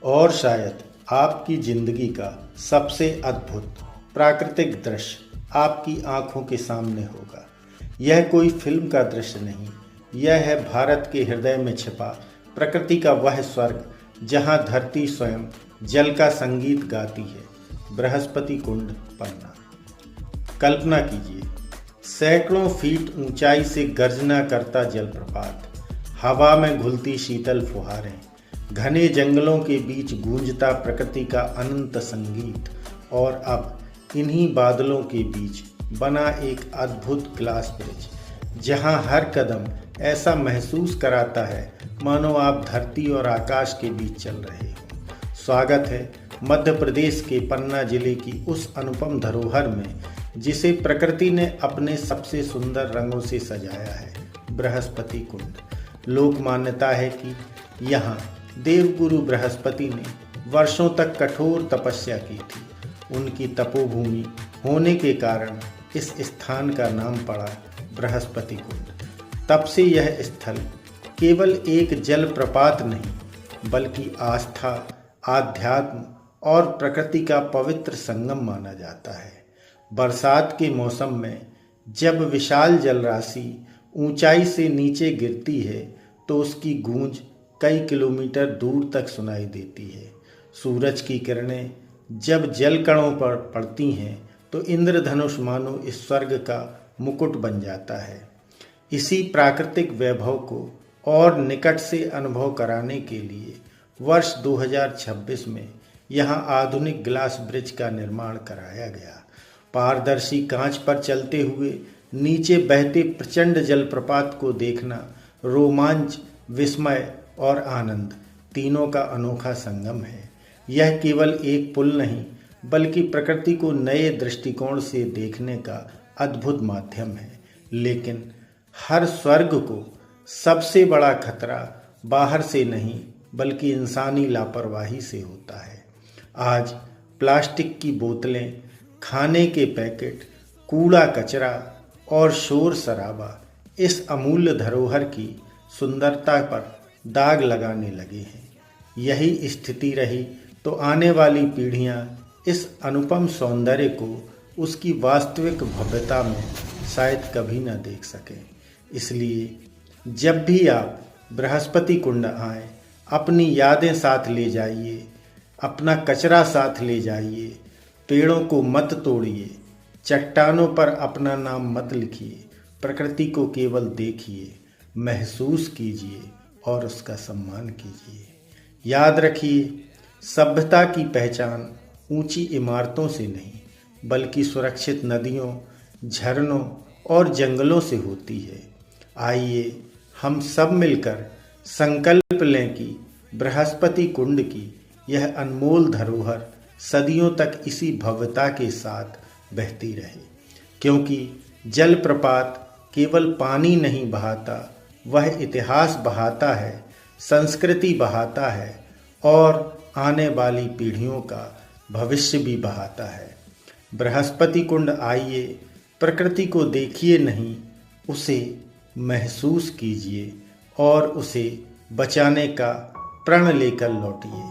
और शायद आपकी जिंदगी का सबसे अद्भुत प्राकृतिक दृश्य आपकी आंखों के सामने होगा। यह कोई फिल्म का दृश्य नहीं, यह है भारत के हृदय में छिपा प्रकृति का वह स्वर्ग जहां धरती स्वयं जल का संगीत गाती है। बृहस्पति कुंड, पन्ना। कल्पना कीजिए, सैकड़ों फीट ऊंचाई से गर्जना करता जलप्रपात, हवा में घुलती शीतल फुहारें, घने जंगलों के बीच गूंजता प्रकृति का अनंत संगीत, और अब इन्हीं बादलों के बीच बना एक अद्भुत ग्लास ब्रिज जहां हर कदम ऐसा महसूस कराता है मानो आप धरती और आकाश के बीच चल रहे हो। स्वागत है मध्य प्रदेश के पन्ना जिले की उस अनुपम धरोहर में जिसे प्रकृति ने अपने सबसे सुंदर रंगों से सजाया है, बृहस्पति कुंड। लोक मान्यता है कि यहाँ देवगुरु बृहस्पति ने वर्षों तक कठोर तपस्या की थी। उनकी तपोभूमि होने के कारण इस स्थान का नाम पड़ा बृहस्पति कुंड। तब से यह स्थल केवल एक जलप्रपात नहीं बल्कि आस्था, आध्यात्म और प्रकृति का पवित्र संगम माना जाता है। बरसात के मौसम में जब विशाल जलराशि ऊंचाई से नीचे गिरती है तो उसकी गूंज कई किलोमीटर दूर तक सुनाई देती है। सूरज की किरणें जब जल कणों पर पड़ती हैं तो इंद्रधनुष मानो इस स्वर्ग का मुकुट बन जाता है। इसी प्राकृतिक वैभव को और निकट से अनुभव कराने के लिए वर्ष 2026 में यहाँ आधुनिक ग्लास ब्रिज का निर्माण कराया गया। पारदर्शी कांच पर चलते हुए नीचे बहते प्रचंड जलप्रपात को देखना रोमांच, विस्मय और आनंद तीनों का अनोखा संगम है। यह केवल एक पुल नहीं बल्कि प्रकृति को नए दृष्टिकोण से देखने का अद्भुत माध्यम है। लेकिन हर स्वर्ग को सबसे बड़ा खतरा बाहर से नहीं बल्कि इंसानी लापरवाही से होता है। आज प्लास्टिक की बोतलें, खाने के पैकेट, कूड़ा कचरा और शोर शराबा इस अमूल्य धरोहर की सुंदरता पर दाग लगाने लगे हैं। यही स्थिति रही तो आने वाली पीढ़ियां इस अनुपम सौंदर्य को उसकी वास्तविक भव्यता में शायद कभी न देख सकें। इसलिए जब भी आप बृहस्पति कुंड आएं, अपनी यादें साथ ले जाइए, अपना कचरा साथ ले जाइए, पेड़ों को मत तोड़िए, चट्टानों पर अपना नाम मत लिखिए, प्रकृति को केवल देखिए, महसूस कीजिए और उसका सम्मान कीजिए। याद रखिए, सभ्यता की पहचान ऊंची इमारतों से नहीं बल्कि सुरक्षित नदियों, झरनों और जंगलों से होती है। आइए हम सब मिलकर संकल्प लें कि बृहस्पति कुंड की यह अनमोल धरोहर सदियों तक इसी भव्यता के साथ बहती रहे, क्योंकि जलप्रपात केवल पानी नहीं बहाता, वह इतिहास बहाता है, संस्कृति बहाता है और आने वाली पीढ़ियों का भविष्य भी बहाता है। बृहस्पति कुंड आइए, प्रकृति को देखिए नहीं, उसे महसूस कीजिए और उसे बचाने का प्रण लेकर लौटिए।